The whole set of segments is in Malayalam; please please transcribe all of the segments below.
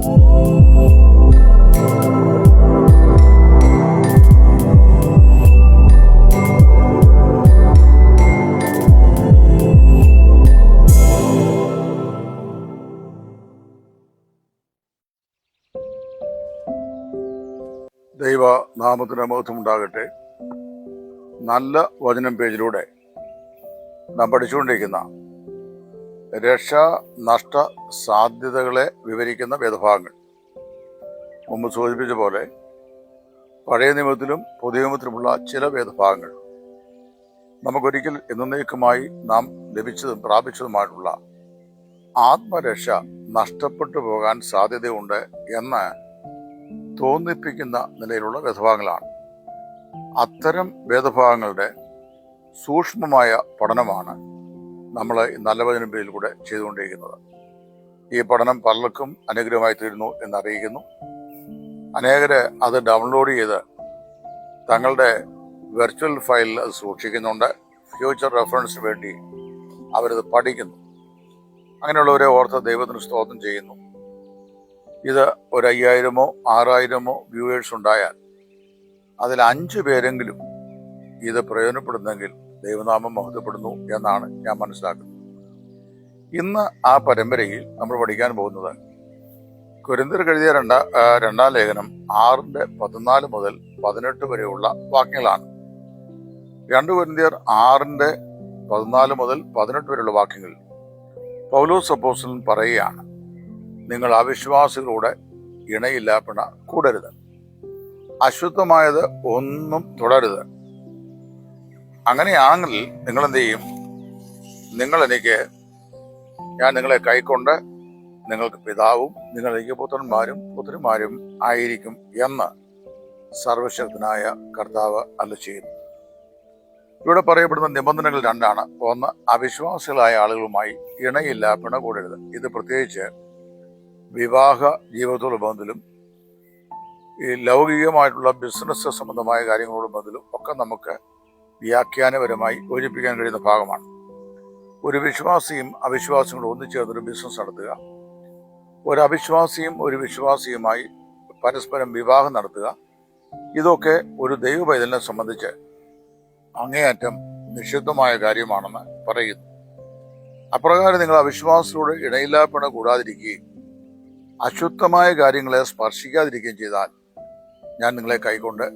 ദൈവ നാമത്തിന് മഹത്വം ഉണ്ടാകട്ടെ. നല്ല വചനം പേജിലൂടെ നാം പഠിച്ചുകൊണ്ടിരിക്കുന്ന രക്ഷാ നഷ്ട സാധ്യതകളെ വിവരിക്കുന്ന വേദഭാഗങ്ങൾ മുമ്പ് സൂചിപ്പിച്ച പോലെ പഴയ നിയമത്തിലും പുതിയ നിയമത്തിലുമുള്ള ചില വേദഭാഗങ്ങൾ നമുക്കൊരിക്കൽ എന്നേക്കുമായി നാം ലഭിച്ചതും പ്രാപിച്ചതുമായിട്ടുള്ള ആത്മരക്ഷ നഷ്ടപ്പെട്ടു പോകാൻ സാധ്യതയുണ്ട് എന്ന് തോന്നിപ്പിക്കുന്ന നിലയിലുള്ള വേദഭാഗങ്ങളാണ്. അത്തരം വേദഭാഗങ്ങളുടെ സൂക്ഷ്മമായ പഠനമാണ് നമ്മൾ നല്ല വചനം പേജിലൂടെ ചെയ്തുകൊണ്ടിരിക്കുന്നത്. ഈ പഠനം പലർക്കും അനുഗ്രഹമായി തീരുന്നു എന്നറിയിക്കുന്നു. അനേകര് അത് ഡൗൺലോഡ് ചെയ്ത് തങ്ങളുടെ വെർച്വൽ ഫയലിൽ അത് സൂക്ഷിക്കുന്നുണ്ട്. ഫ്യൂച്ചർ റെഫറൻസിന് വേണ്ടി അവരത് പഠിക്കുന്നു. അങ്ങനെയുള്ളവരെ ഓർത്ത് ദൈവത്തിന് സ്തോത്രം ചെയ്യുന്നു. ഇത് 5000-ഓ 6000-ഓ വ്യൂവേഴ്സ് ഉണ്ടായാൽ അതിൽ 5 പേരെങ്കിലും ഇത് പ്രയോജനപ്പെടുന്നെങ്കിൽ ദൈവനാമം മഹത്വപ്പെടുന്നു എന്നാണ് ഞാൻ മനസ്സിലാക്കുന്നത്. ഇന്ന് ആ പരമ്പരയിൽ നമ്മൾ പഠിക്കാൻ പോകുന്നത് കൊരിന്ത്യർക്ക് എഴുതിയ രണ്ടാം ലേഖനം 6:14 മുതൽ 18 വരെയുള്ള വാക്യങ്ങളാണ്. 2 കൊരിന്ത്യർ 6:14 മുതൽ 18 വരെയുള്ള വാക്യങ്ങൾ പൗലോസ് അപ്പോസ്തലൻ പറയുകയാണ്, നിങ്ങൾ അവിശ്വാസികളോട് ഇണയില്ലാപ്പിണ കൂടരുത്, അശുദ്ധമായത് ഒന്നും തുടരുത്. അങ്ങനെയാണെങ്കിൽ നിങ്ങൾ എന്ത് ചെയ്യും? ഞാൻ നിങ്ങളെ കൈക്കൊണ്ട് നിങ്ങൾക്ക് പിതാവും നിങ്ങൾ എനിക്ക് പുത്രന്മാരും പുത്രിമാരും ആയിരിക്കും എന്ന് സർവശക്തനായ കർത്താവ് അരുളിച്ചെയ്യുന്നു. ഇവിടെ പറയപ്പെടുന്ന നിബന്ധനകൾ 2 ഒന്ന്, അവിശ്വാസികളായ ആളുകളുമായി ഇണയില്ലാപ്പിണ കൂടരുത്. ഇത് പ്രത്യേകിച്ച് വിവാഹ ജീവിതത്തോട് ബന്ധത്തിലും ഈ ലൗകികമായിട്ടുള്ള ബിസിനസ് സംബന്ധമായ കാര്യങ്ങളോട് ബന്ധത്തിലും ഒക്കെ നമുക്ക് വ്യാഖ്യാനപരമായി യോജിപ്പിക്കാൻ കഴിയുന്ന ഭാഗമാണ്. ഒരു വിശ്വാസിയും അവിശ്വാസികളും ഒന്നിച്ചേർന്നൊരു ബിസിനസ് നടത്തുക, ഒരു അവിശ്വാസിയും ഒരു വിശ്വാസിയുമായി പരസ്പരം വിവാഹം നടത്തുക, ഇതൊക്കെ ഒരു ദൈവ പൈതലിനെ സംബന്ധിച്ച് അങ്ങേയറ്റം നിഷിദ്ധമായ കാര്യമാണെന്ന് പറയുന്നു. അപ്രകാരം നിങ്ങൾ അവിശ്വാസികളോട് ഇണയില്ലാപ്പിണ കൂടാതിരിക്കുകയും അശുദ്ധമായ കാര്യങ്ങളെ സ്പർശിക്കാതിരിക്കുകയും ചെയ്താൽ ഞാൻ നിങ്ങളെ കൈക്കൊണ്ട്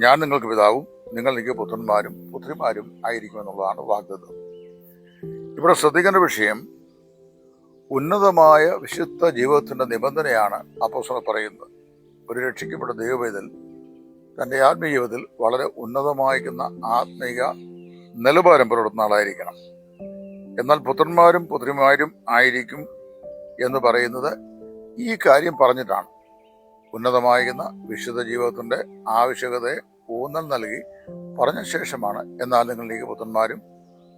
ഞാൻ നിങ്ങൾക്ക് പിതാവും നിങ്ങൾ എനിക്ക് പുത്രന്മാരും പുത്രിമാരും ആയിരിക്കുമെന്നുള്ളതാണ് വാഗ്ദത്തം. ഇവിടെ ശ്രദ്ധിക്കേണ്ട വിഷയം ഉന്നതമായ വിശുദ്ധ ജീവിതത്തിന്റെ നിബന്ധനയാണ് അപ്പോസ്തലൻ പറയുന്നത്. ഒരു രക്ഷിക്കപ്പെട്ട ദൈവപൈതൽ തൻ്റെ ആത്മീയ ജീവിതത്തിൽ വളരെ ഉന്നതമായിരിക്കുന്ന ആത്മീയ നിലവാരം പുലർത്തുന്ന ആളായിരിക്കണം. എന്നാൽ പുത്രന്മാരും പുത്രിമാരും ആയിരിക്കും എന്ന് പറയുന്നത് ഈ കാര്യം പറഞ്ഞിട്ടാണ്. ഉന്നതമായിരിക്കുന്ന വിശുദ്ധ ജീവിതത്തിന്റെ ആവശ്യകതയെ ഊന്നൽ നൽകി പറഞ്ഞ ശേഷമാണ് എന്നാൽ നിങ്ങളിലേക്ക് പുത്രന്മാരും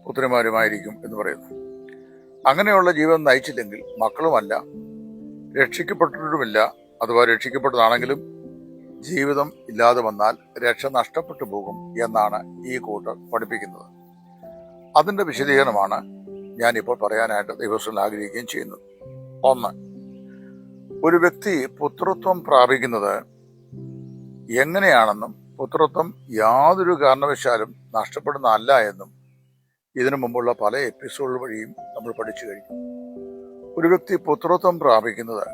പുത്രിമാരുമായിരിക്കും എന്ന് പറയുന്നു. അങ്ങനെയുള്ള ജീവിതം നയിച്ചില്ലെങ്കിൽ മക്കളുമല്ല, രക്ഷിക്കപ്പെട്ടിട്ടുമില്ല. അഥവാ രക്ഷിക്കപ്പെട്ടതാണെങ്കിലും ജീവിതം ഇല്ലാതെ വന്നാൽ രക്ഷ നഷ്ടപ്പെട്ടു പോകും എന്നാണ് ഈ കൂട്ടർ പഠിപ്പിക്കുന്നത്. അതിന്റെ വിശദീകരണമാണ് ഞാനിപ്പോൾ പറയാനായിട്ട് ദൈവത്തിൽ ആഗ്രഹിക്കുകയും ചെയ്യുന്നത്. 1, ഒരു വ്യക്തി പുത്രത്വം പ്രാപിക്കുന്നത് എങ്ങനെയാണെന്നും പുത്രത്വം യാതൊരു കാരണവശാലും നഷ്ടപ്പെടുന്നതല്ല എന്നും ഇതിനു മുമ്പുള്ള പല എപ്പിസോഡുകൾ വഴിയും നമ്മൾ പഠിച്ചു കഴിഞ്ഞു. ഒരു വ്യക്തി പുത്രത്വം പ്രാപിക്കുന്നത്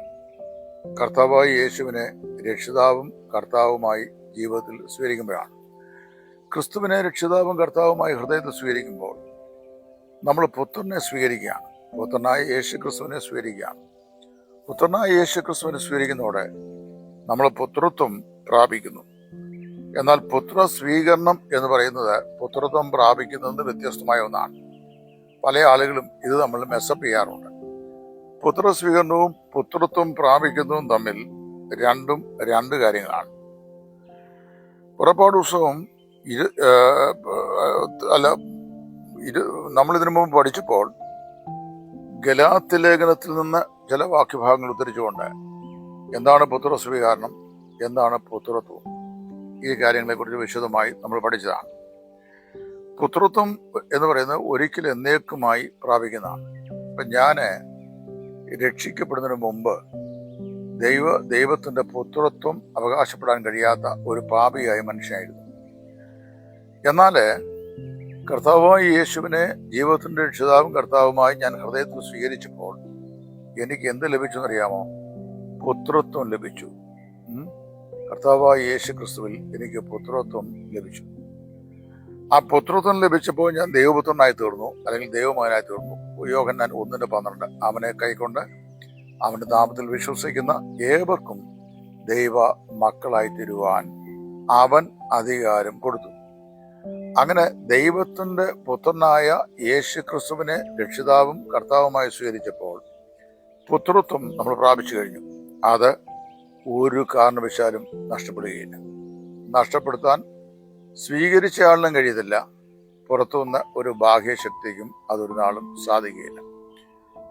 കർത്താവായ യേശുവിനെ രക്ഷിതാവും കർത്താവുമായി ജീവിതത്തിൽ സ്വീകരിക്കുമ്പോഴാണ്. ക്രിസ്തുവിനെ രക്ഷിതാവും കർത്താവുമായി ഹൃദയത്തിൽ സ്വീകരിക്കുമ്പോൾ നമ്മൾ പുത്രനെ സ്വീകരിക്കുകയാണ്, പുത്രനായ യേശു ക്രിസ്തുവിനെ സ്വീകരിക്കുകയാണ്. പുത്രനായ യേശു ക്രിസ്തുവിനെ സ്വീകരിക്കുന്നതോടെ നമ്മൾ പുത്രത്വം പ്രാപിക്കുന്നു. എന്നാൽ പുത്ര സ്വീകരണം എന്ന് പറയുന്നത് പുത്രത്വം പ്രാപിക്കുന്നതിന് വ്യത്യസ്തമായ ഒന്നാണ്. പല ആളുകളും ഇത് നമ്മൾ മെസ്സപ്പ് ചെയ്യാറുണ്ട്. പുത്ര സ്വീകരണവും പുത്രത്വം പ്രാപിക്കുന്നതും തമ്മിൽ രണ്ടും 2 കാര്യങ്ങളാണ്. പുറപ്പാട് പുസ്തകം നമ്മളിതിനു മുമ്പ് പഠിച്ചപ്പോൾ ഗലാത്യ ലേഖനത്തിൽ നിന്ന് ചില വാക്യഭാഗങ്ങൾ ഉദ്ധരിച്ചുകൊണ്ട് എന്താണ് പുത്ര സ്വീകരണം, എന്താണ് പുത്രത്വം, ഈ കാര്യങ്ങളെക്കുറിച്ച് വിശദമായി നമ്മൾ പഠിച്ചതാണ്. പുത്രത്വം എന്ന് പറയുന്നത് ഒരിക്കലും എന്നേക്കുമായി പ്രാപിക്കുന്നതാണ്. ഇപ്പം ഞാൻ രക്ഷിക്കപ്പെടുന്നതിന് മുമ്പ് ദൈവത്തിന്റെ പുത്രത്വം അവകാശപ്പെടാൻ കഴിയാത്ത ഒരു പാപിയായ മനുഷ്യനായിരുന്നു. എന്നാൽ കർത്താവായ യേശുവിനെ ജീവിതത്തിന്റെ രക്ഷിതാവും കർത്താവുമായി ഞാൻ ഹൃദയത്തിൽ സ്വീകരിച്ചപ്പോൾ എനിക്ക് എന്ത് ലഭിച്ചു എന്നറിയാമോ? പുത്രത്വം ലഭിച്ചു. കർത്താവായ യേശു ക്രിസ്തുവിൽ എനിക്ക് പുത്രത്വം ലഭിച്ചു. ആ പുത്രത്വം ലഭിച്ചപ്പോൾ ഞാൻ ദൈവപുത്രനായി തീർന്നു, അല്ലെങ്കിൽ ദൈവമകനായി തീർന്നു. യോഹന്നാൻ 1:12 അവനെ കൈക്കൊണ്ട് അവന്റെ നാമത്തിൽ വിശ്വസിക്കുന്ന ഏവർക്കും ദൈവ മക്കളായി തീരുവാൻ അവൻ അധികാരം കൊടുത്തു. അങ്ങനെ ദൈവത്തിന്റെ പുത്രനായ യേശു ക്രിസ്തുവിനെ രക്ഷിതാവും കർത്താവുമായി സ്വീകരിച്ചപ്പോൾ പുത്രത്വം നമ്മൾ പ്രാപിച്ചു കഴിഞ്ഞു. അത് ഒരു കാരണവശാലും നഷ്ടപ്പെടുകയില്ല. നഷ്ടപ്പെടുത്താൻ സ്വീകരിച്ച ആളിനും കഴിയത്തില്ല. പുറത്തുനിന്ന് ഒരു ബാഹ്യശക്തിക്കും അതൊരു നാളും സാധിക്കുകയില്ല.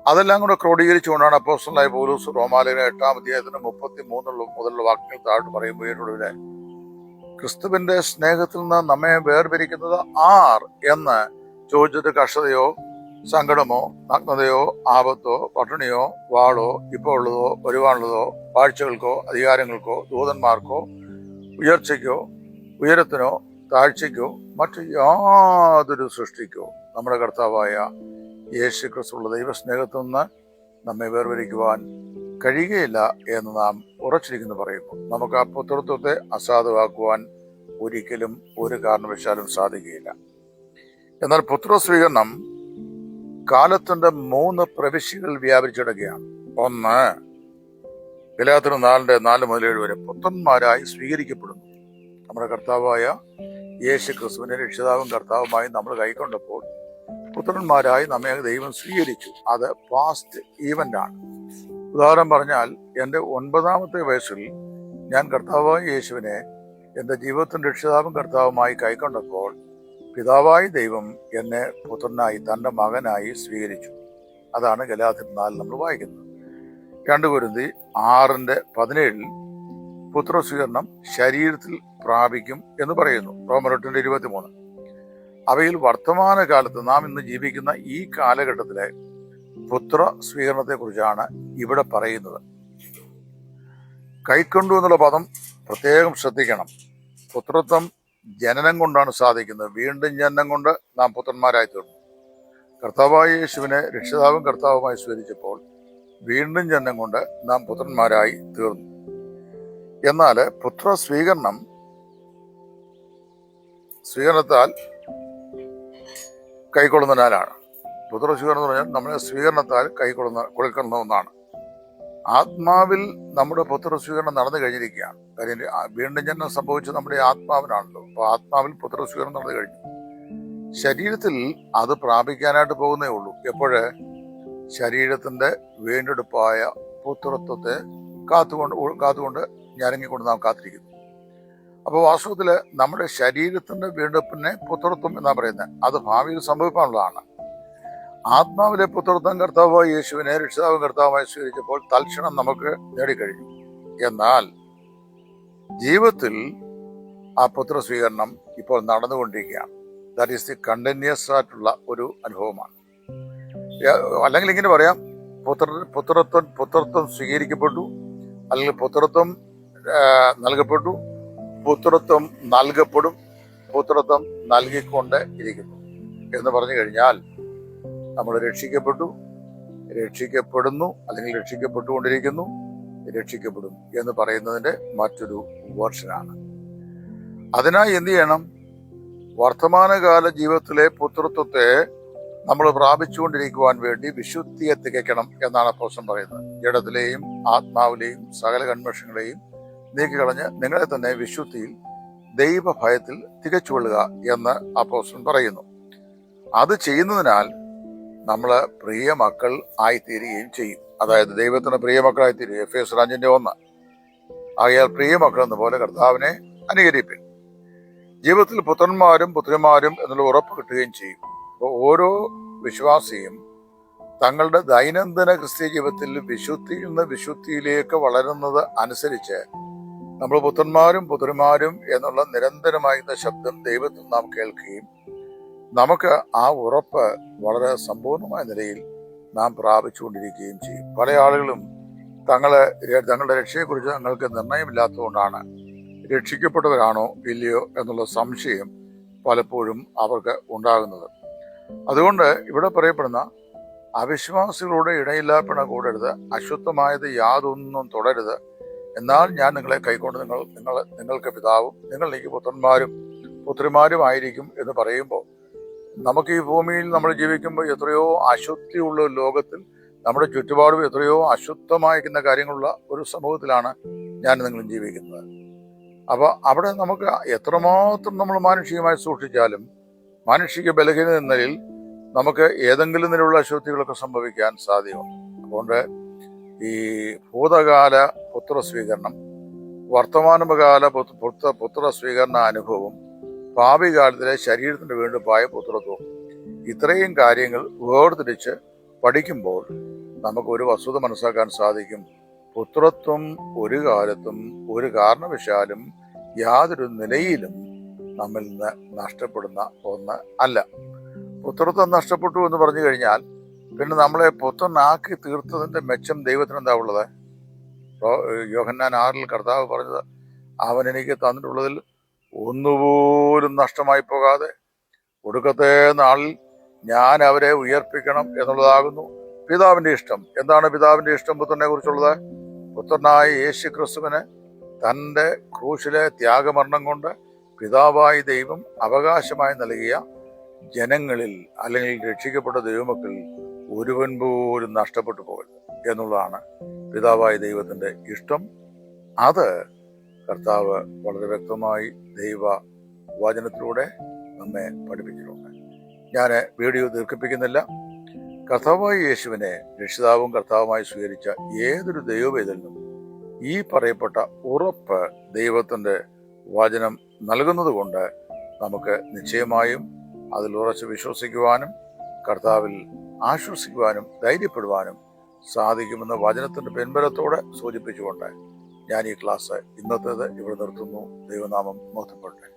അതെല്ലാം കൂടെ ക്രോഡീകരിച്ചുകൊണ്ടാണ് അപ്പോസ്തലനായ പൗലോസ് റോമാലേഖനം 8-ാം അധ്യായത്തിന് 33 മുതലുള്ള വാക്യങ്ങൾ താഴോട്ട് പറയുമ്പോൾ ഇതിനൊടുവിലെ ക്രിസ്തുവിന്റെ സ്നേഹത്തിൽ നിന്ന് നമ്മെ വേർപിരിക്കുന്നത് ആർ എന്ന് ചോദിച്ചിട്ട് കഷ്ടതയോ സങ്കടമോ നഗ്നതയോ ആപത്തോ പട്ടിണിയോ വാളോ ഇപ്പോൾ ഉള്ളതോ വരുവാനുള്ളതോ വാഴ്ചകൾക്കോ അധികാരങ്ങൾക്കോ ദൂതന്മാർക്കോ ഉയർച്ചയ്ക്കോ ഉയരത്തിനോ താഴ്ചയ്ക്കോ മറ്റു യാതൊരു സൃഷ്ടിക്കോ നമ്മുടെ കർത്താവായ യേശു ക്രിസ്തുള്ള ദൈവസ്നേഹത്തിൽ നിന്ന് നമ്മെ വേർതിരിക്കുവാൻ കഴിയുകയില്ല എന്ന് നാം ഉറച്ചിരിക്കുന്നു പറയുമ്പോൾ നമുക്ക് ആ പുത്രത്വത്തെ അസാധുവാക്കുവാൻ ഒരിക്കലും ഒരു കാരണവശാലും സാധിക്കുകയില്ല. എന്നാൽ പുത്രസ്വീകരണം കാലത്തിന്റെ 3 പ്രവിശ്യകൾ വ്യാപിച്ചിടക്കുകയാണ്. ഒന്ന്, ഗലാത്യർ 4:4-7 വരെ പുത്രന്മാരായി സ്വീകരിക്കപ്പെടുന്നു. നമ്മുടെ കർത്താവായ യേശു ക്രിസ്തുവിനെ രക്ഷിതാവും കർത്താവുമായി നമ്മൾ കൈക്കൊണ്ടപ്പോൾ പുത്രന്മാരായി നമ്മെ ദൈവം സ്വീകരിച്ചു. അത് പാസ്റ്റ് ഈവന്റ് ആണ്. ഉദാഹരണം പറഞ്ഞാൽ, എൻ്റെ 9ാമത്തെ വയസ്സിൽ ഞാൻ കർത്താവായ യേശുവിനെ എൻ്റെ ജീവിതത്തിന്റെ രക്ഷിതാവും കർത്താവുമായി കൈക്കൊണ്ടപ്പോൾ പിതാവായ ദൈവം എന്നെ പുത്രനായി തൻ്റെ മകനായി സ്വീകരിച്ചു. അതാണ് ഗലാത്യർ 4 നമ്മൾ വായിക്കുന്നത്. 2 കൊരിന്ത്യർ 6:17 പുത്രസ്വീകരണം ശരീരത്തിൽ പ്രാപിക്കും എന്ന് പറയുന്നു. റോമർ 8:23. അവയിൽ വർത്തമാനകാലത്ത് നാം ഇന്ന് ജീവിക്കുന്ന ഈ കാലഘട്ടത്തിലെ പുത്ര സ്വീകരണത്തെ കുറിച്ചാണ് ഇവിടെ പറയുന്നത്. കൈക്കൊണ്ടു എന്നുള്ള പദം പ്രത്യേകം ശ്രദ്ധിക്കണം. പുത്രത്വം ജനനം കൊണ്ടാണ് സാധിക്കുന്നത്. വീണ്ടും ജനനം കൊണ്ട് നാം പുത്രന്മാരായി തീർന്നു. കർത്താവായ യേശുവിനെ രക്ഷിതാവും കർത്താവുമായി സ്വീകരിച്ചപ്പോൾ വീണ്ടും ജനനം കൊണ്ട് നാം പുത്രന്മാരായി തീർന്നു. എന്നാൽ പുത്ര സ്വീകരണത്താൽ കൈക്കൊള്ളുന്നതിനാലാണ്. പുത്രസ്വീകരണം എന്ന് പറഞ്ഞാൽ നമ്മളെ സ്വീകരണത്താൽ കൊടുക്കുന്ന ഒന്നാണ്. ആത്മാവിൽ നമ്മുടെ പുത്രസ്വീകരണം നടന്നു കഴിഞ്ഞിരിക്കുകയാണ്. കാര്യം വീണ്ടും ജനനം സംഭവിച്ചത് നമ്മുടെ ആത്മാവിനാണല്ലോ. അപ്പോൾ ആത്മാവിൽ പുത്രസ്വീകരണം നടന്നു കഴിഞ്ഞു. ശരീരത്തിൽ അത് പ്രാപിക്കാനായിട്ട് പോകുന്നേ ഉള്ളൂ. എപ്പോഴ്? ശരീരത്തിന്റെ വീണ്ടെടുപ്പായ പുത്രത്വത്തെ കാത്തുകൊണ്ട് ഞരങ്ങിക്കൊണ്ട് നാം കാത്തിരിക്കുന്നു. അപ്പോൾ വാസ്തവത്തില് നമ്മുടെ ശരീരത്തിന്റെ വീണ്ടെടുപ്പിനെ പുത്രത്വം എന്നാ പറയുന്നത്. അത് ഭാവിയിൽ സംഭവിക്കാനുള്ളതാണ്. ആത്മാവിലെ പുത്രത്വം കർത്താവായ യേശുവിനെ രക്ഷിതാവും കർത്താവുമായി സ്വീകരിച്ചപ്പോൾ തൽക്ഷണം നമുക്ക് നേടിക്കഴിഞ്ഞു. എന്നാൽ ജീവിതത്തിൽ ആ പുത്ര സ്വീകരണം ഇപ്പോൾ നടന്നുകൊണ്ടിരിക്കുകയാണ്. ദാറ്റ് ഈസ് ദി കണ്ടിന്യൂസ് ആയിട്ടുള്ള ഒരു അനുഭവമാണ്. അല്ലെങ്കിൽ ഇങ്ങനെ പറയാം, പുത്രത്വം സ്വീകരിക്കപ്പെട്ടു, അല്ലെങ്കിൽ പുത്രത്വം നൽകപ്പെട്ടു, പുത്രത്വം നൽകപ്പെടും, പുത്രത്വം നൽകിക്കൊണ്ട് ഇരിക്കുന്നു എന്ന് പറഞ്ഞു കഴിഞ്ഞാൽ നമ്മൾ രക്ഷിക്കപ്പെടുന്നു, അല്ലെങ്കിൽ രക്ഷിക്കപ്പെട്ടുകൊണ്ടിരിക്കുന്നു, രക്ഷിക്കപ്പെടും എന്ന് പറയുന്നതിന്റെ മറ്റൊരു വേർഷനാണ്. അതിനായി എന്ത് ചെയ്യണം? വർത്തമാനകാല ജീവിതത്തിലെ പുത്രത്വത്തെ നമ്മൾ പ്രാപിച്ചുകൊണ്ടിരിക്കുവാൻ വേണ്ടി വിശുദ്ധിയെ തികയ്ക്കണം എന്നാണ് അപ്പോസ്തലൻ പറയുന്നത്. ജഡത്തിലെയും ആത്മാവിലെയും സകല കന്മഷങ്ങളെയും നീക്കിക്കളഞ്ഞ് നിങ്ങളെ തന്നെ വിശുദ്ധിയിൽ ദൈവഭയത്തിൽ തികച്ചുകൊള്ളുക എന്ന് അപ്പോസ്തലൻ പറയുന്നു. അത് ചെയ്യുന്നതിനാൽ നമ്മൾ പ്രിയ മക്കൾ ആയിത്തീരുകയും ചെയ്യും. അതായത് ദൈവത്തിന് പ്രിയ മക്കളായിത്തീരും. എഫേസ്യർ 5:1. ആകയാൽ പ്രിയ മക്കൾ എന്ന പോലെ കർത്താവിനെ അനുകരിപ്പിൻ. ജീവിതത്തിൽ പുത്രന്മാരും പുത്രിമാരും എന്നുള്ള ഉറപ്പ് കിട്ടുകയും ചെയ്യും. അപ്പോൾ ഓരോ വിശ്വാസിയും തങ്ങളുടെ ദൈനംദിന ക്രിസ്തീയ ജീവിതത്തിൽ വിശുദ്ധിയിൽ നിന്ന് വിശുദ്ധിയിലേക്ക് വളരുന്നത് അനുസരിച്ച് നമ്മൾ പുത്രന്മാരും പുത്രിമാരും എന്നുള്ള നിരന്തരമായിരുന്ന ശബ്ദം ദൈവത്തിൽ നാം കേൾക്കുകയും നമുക്ക് ആ ഉറപ്പ് വളരെ സമ്പൂർണമായ നിലയിൽ നാം പ്രാപിച്ചുകൊണ്ടിരിക്കുകയും ചെയ്യും. പല ആളുകളും തങ്ങളുടെ രക്ഷയെക്കുറിച്ച് തങ്ങൾക്ക് നിർണയമില്ലാത്തതുകൊണ്ടാണ് രക്ഷിക്കപ്പെട്ടവരാണോ ഇല്ലയോ എന്നുള്ള സംശയം പലപ്പോഴും അവർക്ക് ഉണ്ടാകുന്നത്. അതുകൊണ്ട് ഇവിടെ പറയപ്പെടുന്ന അവിശ്വാസികളുടെ ഇടയില്ലാപ്പിണ കൂടരുത്, അശുദ്ധമായത് യാതൊന്നും തുടരുത്, എന്നാൽ ഞാൻ നിങ്ങളെ കൈക്കൊണ്ട് നിങ്ങൾക്ക് പിതാവും നിങ്ങൾ എനിക്ക് പുത്രിമാരുമായിരിക്കും എന്ന് പറയുമ്പോൾ, നമുക്ക് ഈ ഭൂമിയിൽ നമ്മൾ ജീവിക്കുമ്പോൾ എത്രയോ അശുദ്ധിയുള്ള ഒരു ലോകത്തിൽ നമ്മുടെ ചുറ്റുപാടും എത്രയോ അശുദ്ധമായിരിക്കുന്ന കാര്യങ്ങളുള്ള ഒരു സമൂഹത്തിലാണ് ഞാൻ നിങ്ങളും ജീവിക്കുന്നത്. അപ്പോൾ അവിടെ നമുക്ക് എത്രമാത്രം നമ്മൾ മാനുഷികമായി സൂക്ഷിച്ചാലും മാനുഷിക ബലഹീനത എന്ന നിലയിൽ നമുക്ക് ഏതെങ്കിലും നിലയിലുള്ള അശുദ്ധികളൊക്കെ സംഭവിക്കാൻ സാധ്യതയുണ്ട്. അതുകൊണ്ട് ഈ ഭൂതകാല പുത്രസ്വീകരണം, വർത്തമാനകാല പുത്രസ്വീകരണ അനുഭവം, ഭാവി കാലത്തിലെ ശരീരത്തിന്റെ വീണ്ടുപ്പായ പുത്രത്വം, ഇത്രയും കാര്യങ്ങൾ വേർതിരിച്ച് പഠിക്കുമ്പോൾ നമുക്ക് ഒരു വസ്തുത മനസ്സിലാക്കാൻ സാധിക്കും. പുത്രത്വം ഒരു കാലത്തും ഒരു കാരണവശാലും യാതൊരു നിലയിലും നമ്മിൽ നിന്ന് നഷ്ടപ്പെടുന്ന ഒന്ന് അല്ല. പുത്രത്വം നഷ്ടപ്പെട്ടു എന്ന് പറഞ്ഞു കഴിഞ്ഞാൽ പിന്നെ നമ്മളെ പുത്രനാക്കി തീർത്തതിന്റെ മെച്ചം ദൈവത്തിന് എന്താ ഉള്ളത്? യോഹന്നാൻ 6 കർത്താവ് പറഞ്ഞത്, അവൻ എനിക്ക് തന്നിട്ടുള്ളതിൽ ഒന്നുപോലും നഷ്ടമായി പോകാതെ ഒടുക്കത്തെ നാളിൽ ഞാൻ അവരെ ഉയർപ്പിക്കണം എന്നുള്ളതാകുന്നു പിതാവിന്റെ ഇഷ്ടം. എന്താണ് പിതാവിന്റെ ഇഷ്ടം പുത്രനെ കുറിച്ചുള്ളത്? പുത്രനായ യേശു ക്രിസ്തുവിന് തൻ്റെ ക്രൂശിലെ ത്യാഗമരണം കൊണ്ട് പിതാവായ ദൈവം അവകാശമായി നൽകിയ ജനങ്ങളിൽ അല്ലെങ്കിൽ രക്ഷിക്കപ്പെട്ട ദൈവമക്കളിൽ ഒരുവൻ പോലും നഷ്ടപ്പെട്ടു പോകരുത് എന്നുള്ളതാണ് പിതാവായ ദൈവത്തിന്റെ ഇഷ്ടം. അത് കർത്താവ് വളരെ വ്യക്തമായി ദൈവ വചനത്തിലൂടെ നമ്മെ പഠിപ്പിച്ചിട്ടുണ്ട്. ഞാൻ വീഡിയോ ദീർഘിപ്പിക്കുന്നില്ല. കർത്താവായ യേശുവിനെ രക്ഷിതാവും കർത്താവുമായി സ്വീകരിച്ച ഏതൊരു ദൈവവേദലിനും ഈ പറയപ്പെട്ട ഉറപ്പ് ദൈവത്തിന്റെ വചനം നൽകുന്നത് കൊണ്ട് നമുക്ക് നിശ്ചയമായും അതിൽ ഉറച്ച് വിശ്വസിക്കുവാനും കർത്താവിൽ ആശ്വസിക്കുവാനും ധൈര്യപ്പെടുവാനും സാധിക്കുമെന്ന വചനത്തിന്റെ പിൻബലത്തോടെ സൂചിപ്പിച്ചുകൊണ്ട് ഞാൻ ഈ ക്ലാസ് ഇന്നത്തേത് ഇവിടെ നിർത്തുന്നു. ദൈവനാമം മഹത്വപ്പെടട്ടെ.